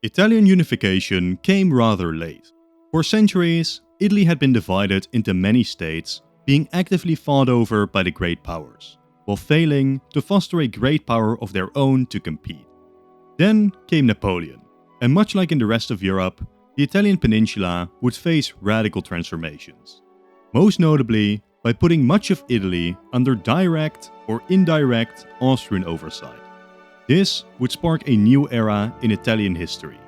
Italian unification came rather late. For centuries, Italy had been divided into many states, being actively fought over by the great powers, while failing to foster a great power of their own to compete. Then came Napoleon, and much like in the rest of Europe, the Italian peninsula would face radical transformations. Most notably by putting much of Italy under direct or indirect Austrian oversight. This would spark a new era in Italian history.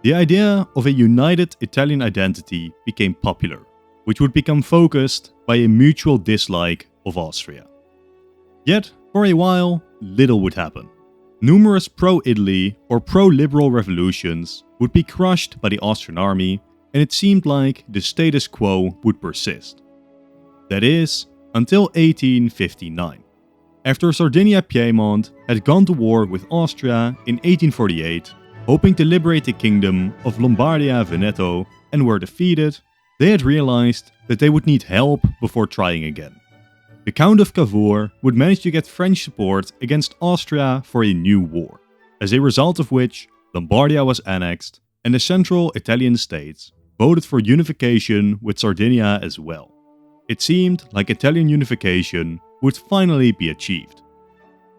The idea of a united Italian identity became popular, which would become focused by a mutual dislike of Austria. Yet, for a while, little would happen. Numerous pro-Italy or pro-liberal revolutions would be crushed by the Austrian army, and it seemed like the status quo would persist. That is, until 1859. After Sardinia-Piedmont had gone to war with Austria in 1848, hoping to liberate the kingdom of Lombardia-Veneto, and were defeated, they had realized that they would need help before trying again. The Count of Cavour would manage to get French support against Austria for a new war, as a result of which Lombardia was annexed and the central Italian states voted for unification with Sardinia as well. It seemed like Italian unification would finally be achieved.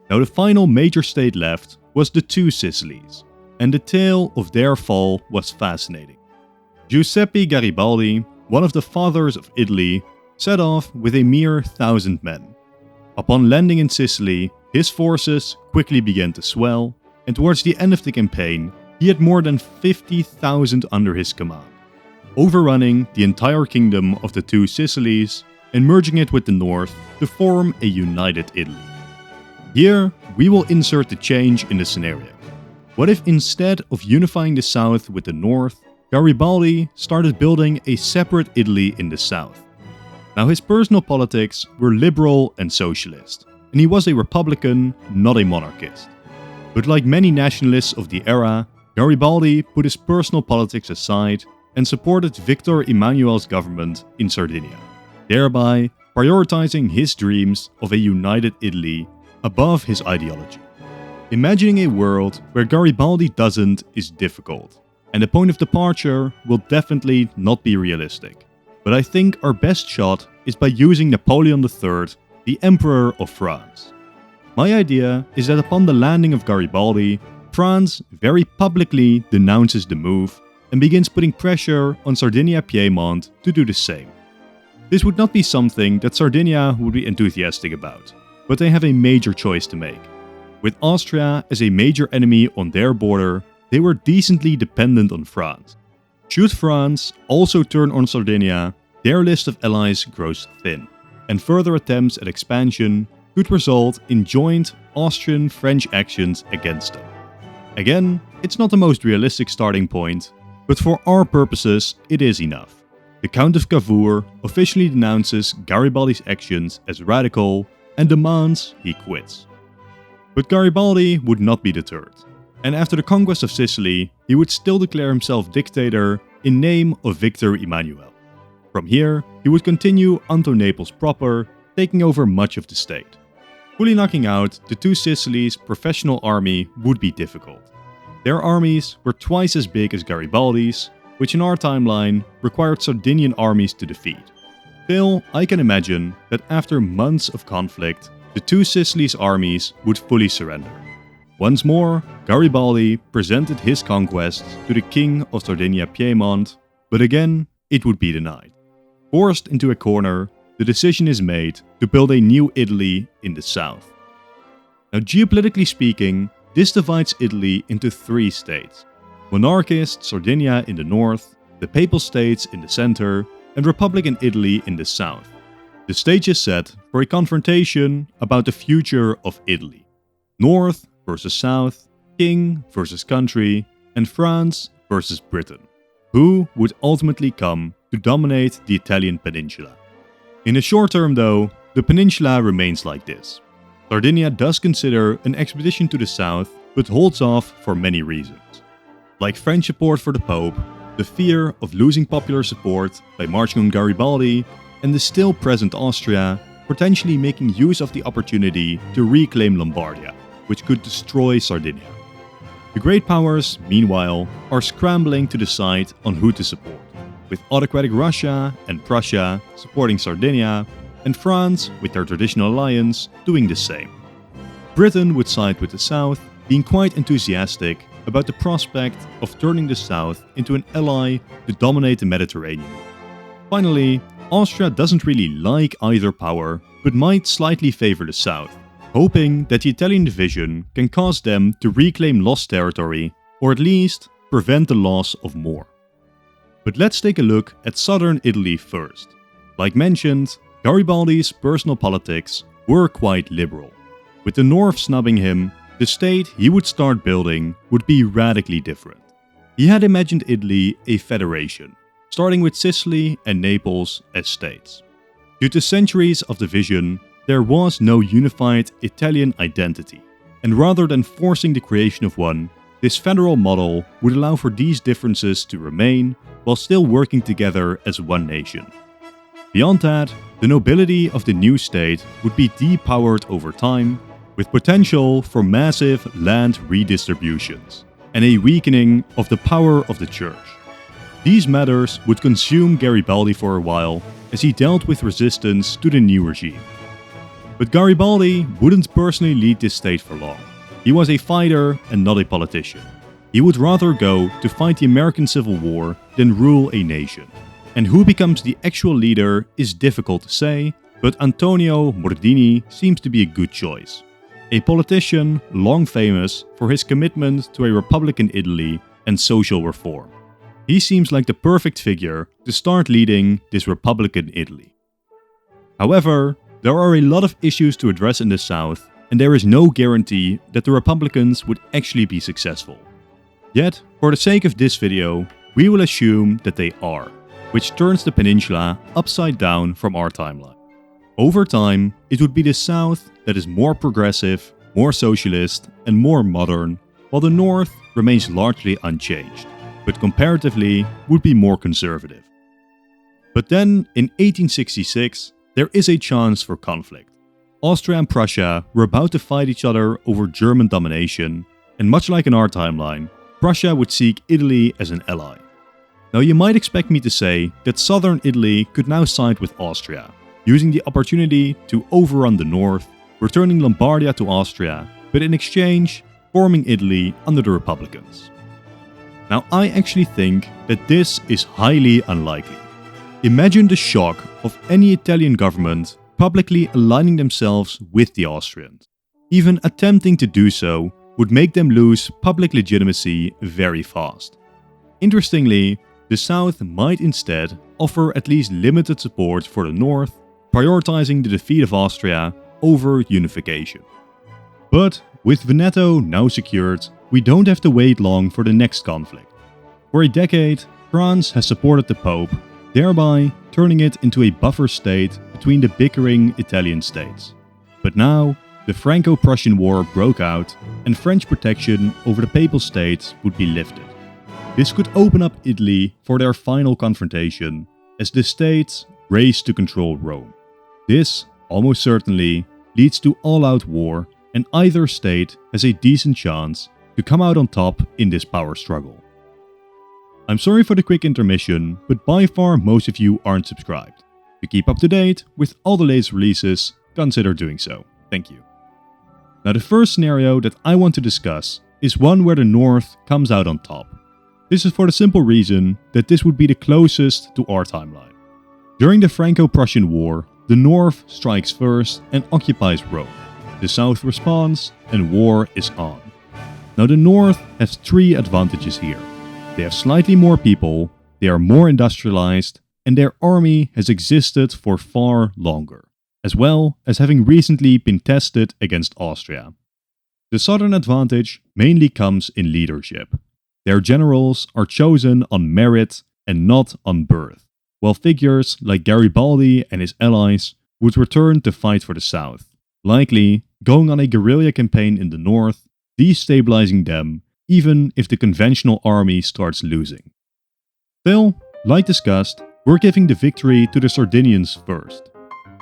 Now the final major state left was the two Sicilies, and the tale of their fall was fascinating. Giuseppe Garibaldi, one of the fathers of Italy, set off with a mere 1,000 men. Upon landing in Sicily, his forces quickly began to swell, and towards the end of the campaign, he had more than 50,000 under his command, overrunning the entire kingdom of the two Sicilies and merging it with the north to form a united Italy. Here, we will insert the change in the scenario. What if instead of unifying the south with the north, Garibaldi started building a separate Italy in the south? Now his personal politics were liberal and socialist, and he was a republican, not a monarchist. But like many nationalists of the era, Garibaldi put his personal politics aside and supported Victor Emmanuel's government in Sardinia, thereby prioritizing his dreams of a united Italy above his ideology. Imagining a world where Garibaldi doesn't is difficult, and the point of departure will definitely not be realistic. But I think our best shot is by using Napoleon III, the Emperor of France. My idea is that upon the landing of Garibaldi, France very publicly denounces the move and begins putting pressure on Sardinia-Piedmont to do the same. This would not be something that Sardinia would be enthusiastic about, but they have a major choice to make. With Austria as a major enemy on their border, they were decently dependent on France. Should France also turn on Sardinia, their list of allies grows thin, and further attempts at expansion could result in joint Austrian-French actions against them. Again, it's not the most realistic starting point, but for our purposes it is enough. The Count of Cavour officially denounces Garibaldi's actions as radical and demands he quits. But Garibaldi would not be deterred, and after the conquest of Sicily, he would still declare himself dictator in name of Victor Emmanuel. From here, he would continue unto Naples proper, taking over much of the state. Fully knocking out the two Sicilies' professional army would be difficult. Their armies were twice as big as Garibaldi's, which in our timeline required Sardinian armies to defeat. Still, I can imagine that after months of conflict, the two Sicilies' armies would fully surrender. Once more, Garibaldi presented his conquests to the king of Sardinia-Piedmont, but again, it would be denied. Forced into a corner, the decision is made to build a new Italy in the south. Now, geopolitically speaking, this divides Italy into three states: monarchist Sardinia in the north, the Papal States in the center, and Republican Italy in the south. The stage is set for a confrontation about the future of Italy. North versus South, King versus country, and France versus Britain. Who would ultimately come to dominate the Italian peninsula? In the short term though, the peninsula remains like this. Sardinia does consider an expedition to the south, but holds off for many reasons. Like French support for the Pope, the fear of losing popular support by marching on Garibaldi, and the still present Austria potentially making use of the opportunity to reclaim Lombardia, which could destroy Sardinia. The great powers, meanwhile, are scrambling to decide on who to support, with autocratic Russia and Prussia supporting Sardinia, and France, with their traditional alliance, doing the same. Britain would side with the South, being quite enthusiastic about the prospect of turning the South into an ally to dominate the Mediterranean. Finally, Austria doesn't really like either power, but might slightly favor the South, hoping that the Italian division can cause them to reclaim lost territory, or at least prevent the loss of more. But let's take a look at southern Italy first. Like mentioned, Garibaldi's personal politics were quite liberal. With the North snubbing him, the state he would start building would be radically different. He had imagined Italy a federation, starting with Sicily and Naples as states. Due to centuries of division, there was no unified Italian identity, and rather than forcing the creation of one, this federal model would allow for these differences to remain while still working together as one nation. Beyond that, the nobility of the new state would be depowered over time, with potential for massive land redistributions and a weakening of the power of the church. These matters would consume Garibaldi for a while as he dealt with resistance to the new regime. But Garibaldi wouldn't personally lead this state for long. He was a fighter and not a politician. He would rather go to fight the American Civil War than rule a nation. And who becomes the actual leader is difficult to say, but Antonio Mordini seems to be a good choice. A politician long famous for his commitment to a republican Italy and social reform. He seems like the perfect figure to start leading this republican Italy. However, there are a lot of issues to address in the South, and there is no guarantee that the Republicans would actually be successful. Yet, for the sake of this video, we will assume that they are, which turns the peninsula upside down from our timeline. Over time, it would be the South that is more progressive, more socialist, and more modern, while the North remains largely unchanged, but comparatively would be more conservative. But then, in 1866, there is a chance for conflict. Austria and Prussia were about to fight each other over German domination, and much like in our timeline, Prussia would seek Italy as an ally. Now you might expect me to say that southern Italy could now side with Austria, using the opportunity to overrun the north, returning Lombardia to Austria, but in exchange, forming Italy under the Republicans. Now I actually think that this is highly unlikely. Imagine the shock of any Italian government publicly aligning themselves with the Austrians. Even attempting to do so would make them lose public legitimacy very fast. Interestingly, the South might instead offer at least limited support for the North, prioritizing the defeat of Austria over unification. But with Veneto now secured, we don't have to wait long for the next conflict. For a decade, France has supported the Pope, thereby turning it into a buffer state between the bickering Italian states. But now, the Franco-Prussian War broke out and French protection over the Papal States would be lifted. This could open up Italy for their final confrontation as the states race to control Rome. This, almost certainly, leads to all-out war, and either state has a decent chance to come out on top in this power struggle. I'm sorry for the quick intermission, but by far most of you aren't subscribed. To keep up to date with all the latest releases, consider doing so. Thank you. Now the first scenario that I want to discuss is one where the North comes out on top. This is for the simple reason that this would be the closest to our timeline. During the Franco-Prussian War, the North strikes first and occupies Rome. The South responds and war is on. Now the North has three advantages here. They have slightly more people, they are more industrialized, and their army has existed for far longer, as well as having recently been tested against Austria. The southern advantage mainly comes in leadership. Their generals are chosen on merit and not on birth, while figures like Garibaldi and his allies would return to fight for the South, likely going on a guerrilla campaign in the north, destabilizing them even if the conventional army starts losing. Still, like discussed, we're giving the victory to the Sardinians first.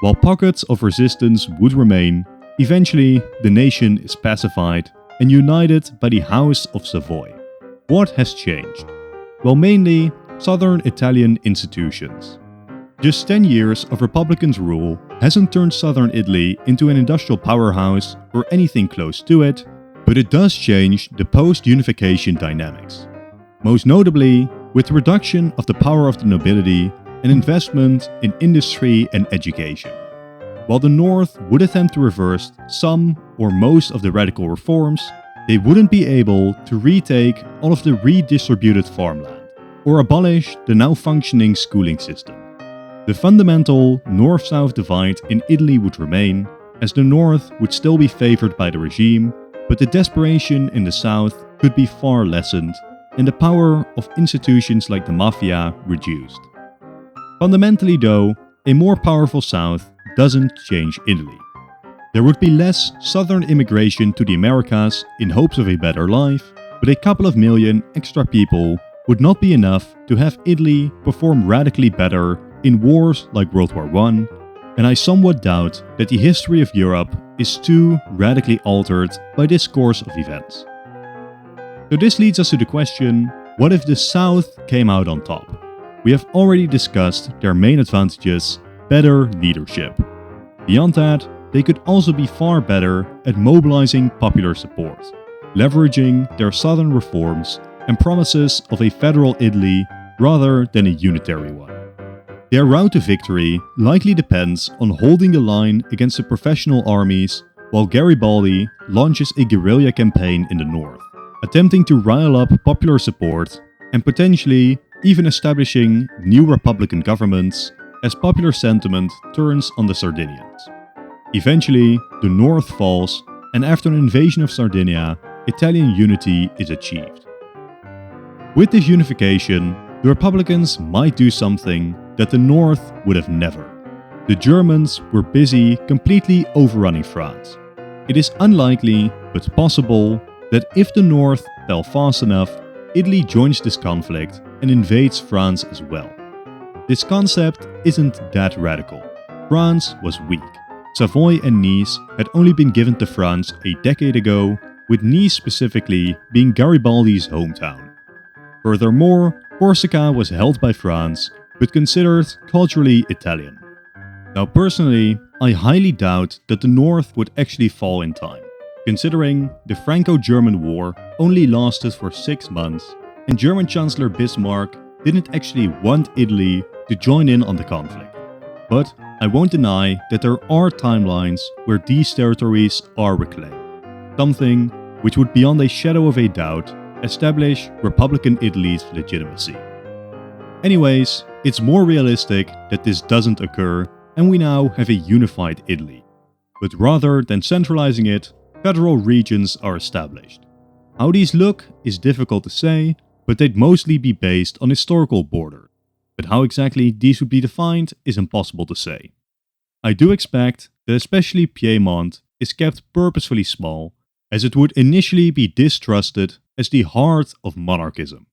While pockets of resistance would remain, eventually the nation is pacified and united by the House of Savoy. What has changed? Well, mainly southern Italian institutions. Just 10 years of Republicans' rule hasn't turned southern Italy into an industrial powerhouse or anything close to it, but it does change the post-unification dynamics. Most notably, with the reduction of the power of the nobility and investment in industry and education. While the North would attempt to reverse some or most of the radical reforms, they wouldn't be able to retake all of the redistributed farmland or abolish the now functioning schooling system. The fundamental North-South divide in Italy would remain, as the North would still be favored by the regime, but the desperation in the South could be far lessened and the power of institutions like the mafia reduced. Fundamentally though, a more powerful South doesn't change Italy. There would be less southern immigration to the Americas in hopes of a better life, but a couple of million extra people would not be enough to have Italy perform radically better in wars like World War I, and I somewhat doubt that the history of Europe is too radically altered by this course of events. So this leads us to the question, what if the South came out on top? We have already discussed their main advantages: better leadership. Beyond that, they could also be far better at mobilizing popular support, leveraging their southern reforms and promises of a federal Italy rather than a unitary one. Their route to victory likely depends on holding the line against the professional armies, while Garibaldi launches a guerrilla campaign in the north, attempting to rile up popular support and potentially even establishing new republican governments as popular sentiment turns on the Sardinians. Eventually, the north falls, and after an invasion of Sardinia, Italian unity is achieved. With this unification, the Republicans might do something that the North would have never. The Germans were busy completely overrunning France. It is unlikely, but possible, that if the North fell fast enough, Italy joins this conflict and invades France as well. This concept isn't that radical. France was weak. Savoy and Nice had only been given to France a decade ago, with Nice specifically being Garibaldi's hometown. Furthermore, Corsica was held by France, but considered culturally Italian. Now personally, I highly doubt that the North would actually fall in time, considering the Franco-German War only lasted for 6 months, and German Chancellor Bismarck didn't actually want Italy to join in on the conflict. But I won't deny that there are timelines where these territories are reclaimed, something which would beyond a shadow of a doubt establish Republican Italy's legitimacy. Anyways, it's more realistic that this doesn't occur and we now have a unified Italy. But rather than centralizing it, federal regions are established. How these look is difficult to say, but they'd mostly be based on historical borders. But how exactly these would be defined is impossible to say. I do expect that especially Piedmont is kept purposefully small, as it would initially be distrusted as the heart of monarchism.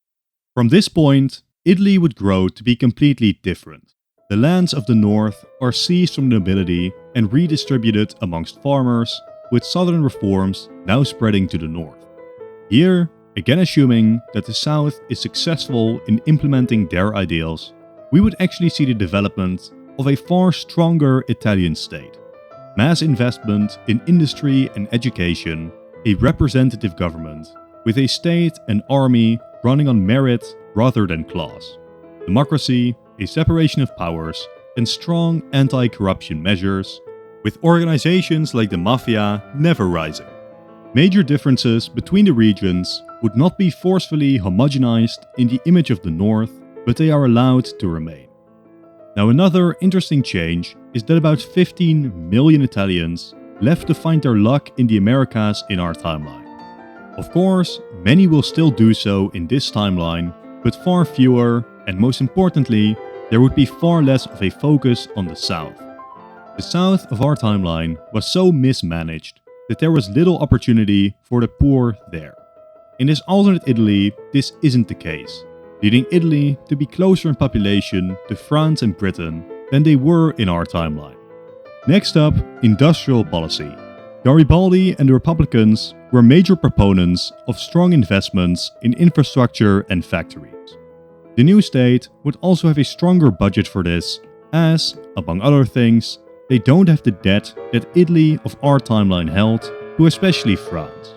From this point, Italy would grow to be completely different. The lands of the north are seized from the nobility and redistributed amongst farmers, with southern reforms now spreading to the north. Here, again assuming that the south is successful in implementing their ideals, we would actually see the development of a far stronger Italian state. Mass investment in industry and education, a representative government, with a state and army running on merit rather than class. Democracy, a separation of powers, and strong anti-corruption measures, with organizations like the mafia never rising. Major differences between the regions would not be forcefully homogenized in the image of the North, but they are allowed to remain. Now another interesting change is that about 15 million Italians left to find their luck in the Americas in our timeline. Of course, many will still do so in this timeline, but far fewer, and most importantly, there would be far less of a focus on the South. The South of our timeline was so mismanaged that there was little opportunity for the poor there. In this alternate Italy, this isn't the case, leading Italy to be closer in population to France and Britain than they were in our timeline. Next up, industrial policy. Garibaldi and the Republicans were major proponents of strong investments in infrastructure and factories. The new state would also have a stronger budget for this, as, among other things, they don't have the debt that Italy of our timeline held to especially France.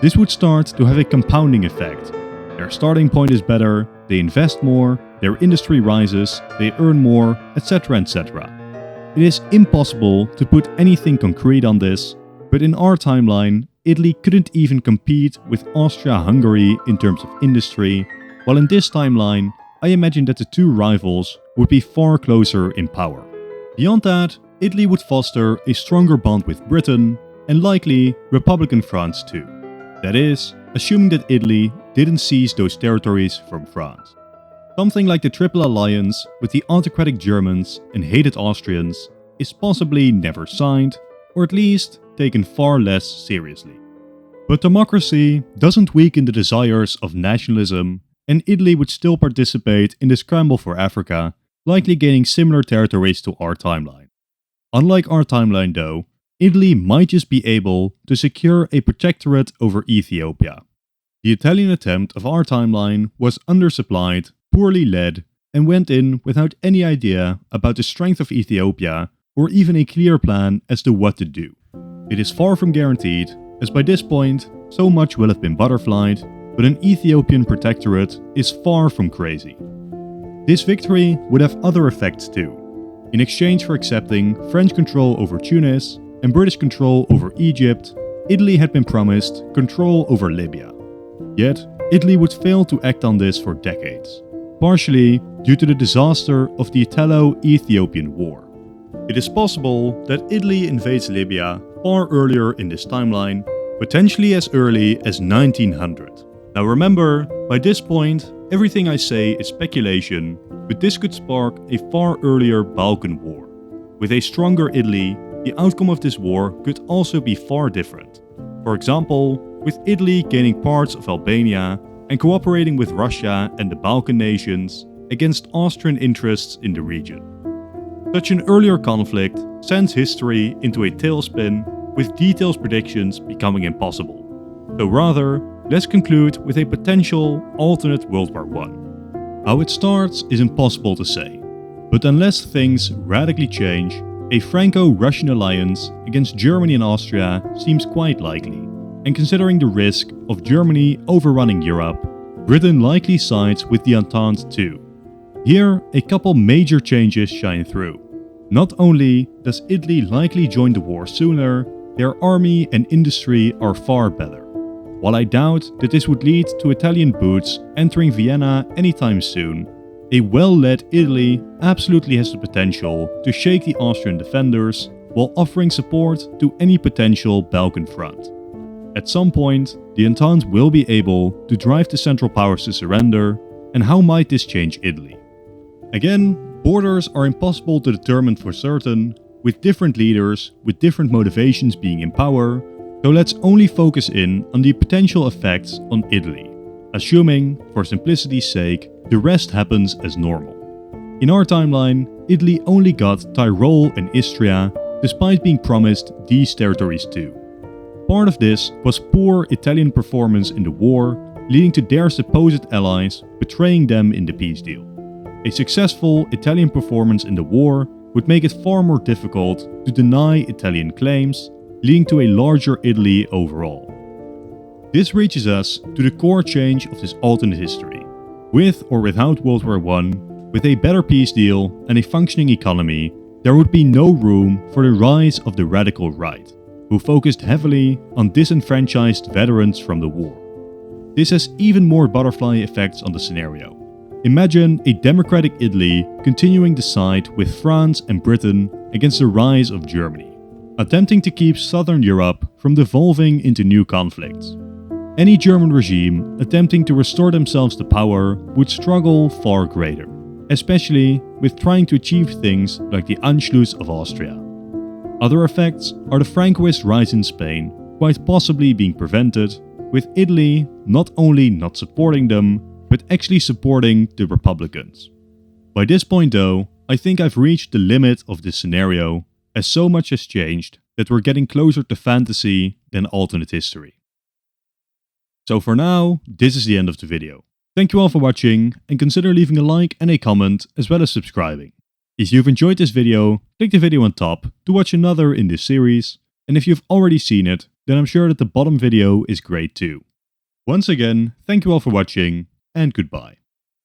This would start to have a compounding effect. Their starting point is better, they invest more, their industry rises, they earn more, etc. etc. It is impossible to put anything concrete on this, but in our timeline, Italy couldn't even compete with Austria-Hungary in terms of industry, while in this timeline, I imagine that the two rivals would be far closer in power. Beyond that, Italy would foster a stronger bond with Britain, and likely Republican France too. That is, assuming that Italy didn't seize those territories from France. Something like the Triple Alliance with the autocratic Germans and hated Austrians is possibly never signed, or at least taken far less seriously. But democracy doesn't weaken the desires of nationalism, and Italy would still participate in the scramble for Africa, likely gaining similar territories to our timeline. Unlike our timeline though, Italy might just be able to secure a protectorate over Ethiopia. The Italian attempt of our timeline was undersupplied, poorly led, and went in without any idea about the strength of Ethiopia or even a clear plan as to what to do. It is far from guaranteed, as by this point, so much will have been butterflied, but an Ethiopian protectorate is far from crazy. This victory would have other effects too. In exchange for accepting French control over Tunis and British control over Egypt, Italy had been promised control over Libya. Yet, Italy would fail to act on this for decades, partially due to the disaster of the Italo-Ethiopian War. It is possible that Italy invades Libya far earlier in this timeline, potentially as early as 1900. Now remember, by this point, everything I say is speculation, but this could spark a far earlier Balkan War. With a stronger Italy, the outcome of this war could also be far different. For example, with Italy gaining parts of Albania and cooperating with Russia and the Balkan nations against Austrian interests in the region. Such an earlier conflict sends history into a tailspin, with detailed predictions becoming impossible. So rather, let's conclude with a potential alternate World War I. How it starts is impossible to say, but unless things radically change, a Franco-Russian alliance against Germany and Austria seems quite likely, and considering the risk of Germany overrunning Europe, Britain likely sides with the Entente too. Here, a couple major changes shine through. Not only does Italy likely join the war sooner, their army and industry are far better. While I doubt that this would lead to Italian boots entering Vienna anytime soon, a well-led Italy absolutely has the potential to shake the Austrian defenders while offering support to any potential Balkan front. At some point, the Entente will be able to drive the Central Powers to surrender, and how might this change Italy? Again, borders are impossible to determine for certain, with different leaders with different motivations being in power, so let's only focus in on the potential effects on Italy, assuming, for simplicity's sake, the rest happens as normal. In our timeline, Italy only got Tyrol and Istria, despite being promised these territories too. Part of this was poor Italian performance in the war, leading to their supposed allies betraying them in the peace deal. A successful Italian performance in the war would make it far more difficult to deny Italian claims, leading to a larger Italy overall. This reaches us to the core change of this alternate history. With or without World War I, with a better peace deal and a functioning economy, there would be no room for the rise of the radical right, who focused heavily on disenfranchised veterans from the war. This has even more butterfly effects on the scenario. Imagine a democratic Italy continuing the side with France and Britain against the rise of Germany, attempting to keep Southern Europe from devolving into new conflicts. Any German regime attempting to restore themselves to power would struggle far greater, especially with trying to achieve things like the Anschluss of Austria. Other effects are the Francoist rise in Spain quite possibly being prevented, with Italy not only not supporting them, but actually supporting the Republicans. By this point though, I think I've reached the limit of this scenario, as so much has changed that we're getting closer to fantasy than alternate history. So for now, this is the end of the video. Thank you all for watching, and consider leaving a like and a comment as well as subscribing. If you've enjoyed this video, click the video on top to watch another in this series, and if you've already seen it, then I'm sure that the bottom video is great too. Once again, thank you all for watching, and goodbye.